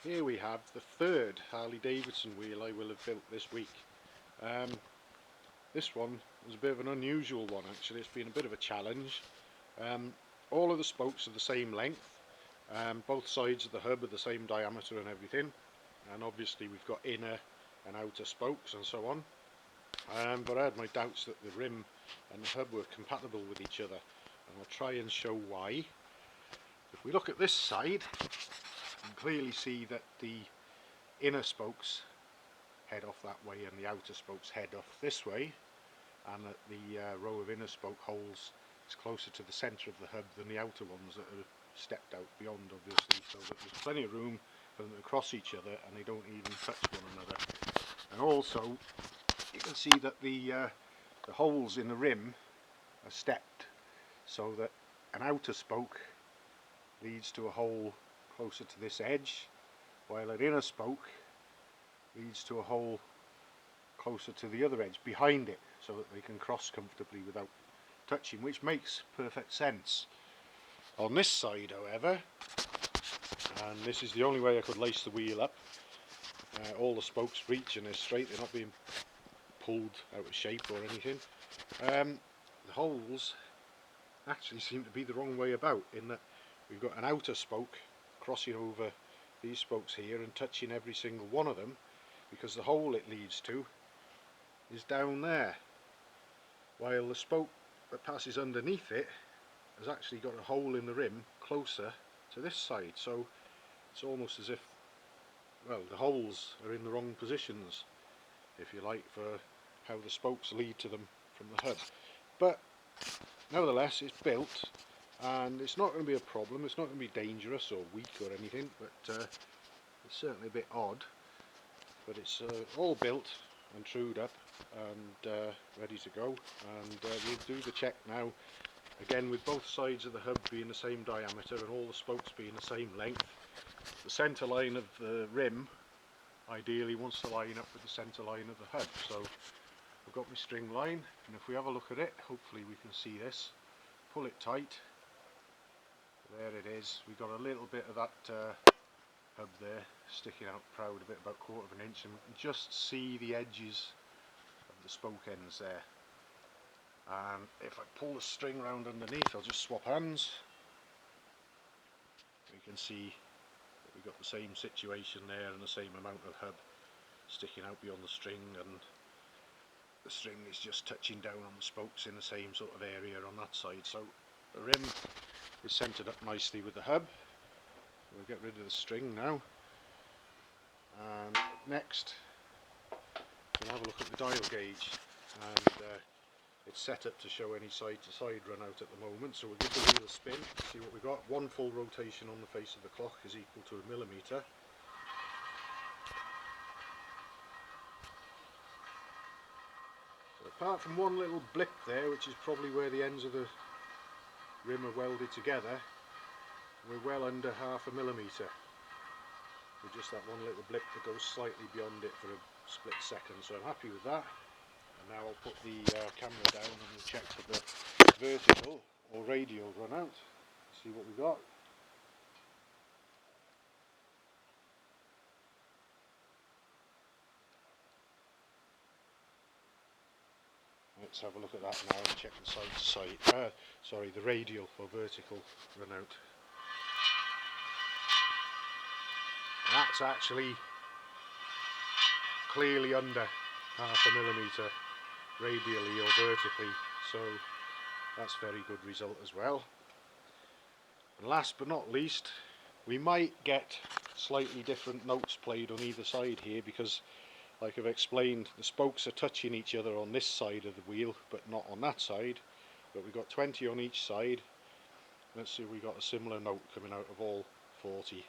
Here we have the third Harley Davidson wheel I will have built this week. This one was a bit of an unusual one actually. It's been a bit of a challenge. All of the spokes are the same length, both sides of the hub are the same diameter and everything, and obviously we've got inner and outer spokes and so on. But I had my doubts that the rim and the hub were compatible with each other, and I'll try and show why. If we look at this side, you can clearly see that the inner spokes head off that way and the outer spokes head off this way, and that the row of inner spoke holes is closer to the centre of the hub than the outer ones that are stepped out beyond, obviously, so that there's plenty of room for them to cross each other and they don't even touch one another. And also you can see that the holes in the rim are stepped, so that an outer spoke leads to a hole closer to this edge, while an inner spoke leads to a hole closer to the other edge behind it, so that they can cross comfortably without touching, which makes perfect sense. On this side, however, and this is the only way I could lace the wheel up, all the spokes reach and they're straight, they're not being pulled out of shape or anything. The holes actually seem to be the wrong way about, in that we've got an outer spoke crossing over these spokes here and touching every single one of them, because the hole it leads to is down there, while the spoke that passes underneath it has actually got a hole in the rim closer to this side. So it's almost as if, well, the holes are in the wrong positions, if you like, for how the spokes lead to them from the hub. But nevertheless, it's built and it's not going to be a problem. It's not going to be dangerous or weak or anything, but it's certainly a bit odd. But it's all built and trued up and ready to go, and we'll do the check now, again with both sides of the hub being the same diameter and all the spokes being the same length. The centre line of the rim ideally wants to line up with the centre line of the hub, so I've got my string line, and if we have a look at it, hopefully we can see this. Pull it tight, there it is. We've got a little bit of that hub there sticking out proud, a bit about 1/4 of an inch, and we can just see the edges of the spoke ends there. And if I pull the string round underneath, I'll just swap hands. We can see that we've got the same situation there and the same amount of hub sticking out beyond the string, and the string is just touching down on the spokes in the same sort of area on that side. So the rim is centred up nicely with the hub. We'll get rid of the string now, and next we'll have a look at the dial gauge, and it's set up to show any side to side run out at the moment, so we'll give the wheel a spin, see what we've got. One full rotation on the face of the clock is equal to 1 millimetre. So apart from one little blip there, which is probably where the ends of the rim are welded together, we're well under 1/2 millimetre, with just that one little blip that goes slightly beyond it for a split second. So I'm happy with that. And now I'll put the camera down and we'll check for the vertical or radial run out, see what we got. Let's have a look at that now and check the side to side, sorry, the radial or vertical run out. That's actually clearly under 1/2 millimetre radially or vertically, so that's a very good result as well. And last but not least, we might get slightly different notes played on either side here, because like I've explained, the spokes are touching each other on this side of the wheel but not on that side, but we've got 20 on each side. Let's see if we got a similar note coming out of all 40.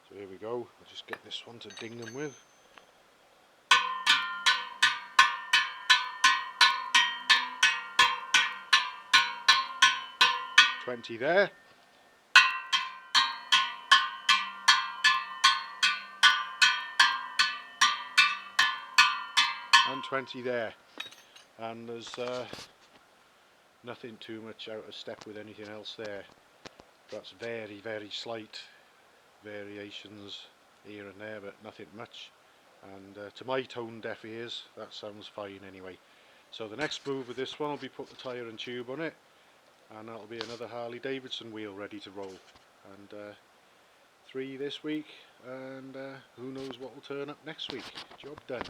So here we go, I'll just get this one to ding them with. $20 there. And 20 there. And there's nothing too much out of step with anything else there. That's very, very slight variations here and there, but nothing much. And to my tone deaf ears, that sounds fine anyway. So the next move with this one will be put the tyre and tube on it, and that'll be another Harley Davidson wheel ready to roll. And 3 this week, and who knows what will turn up next week. Job done.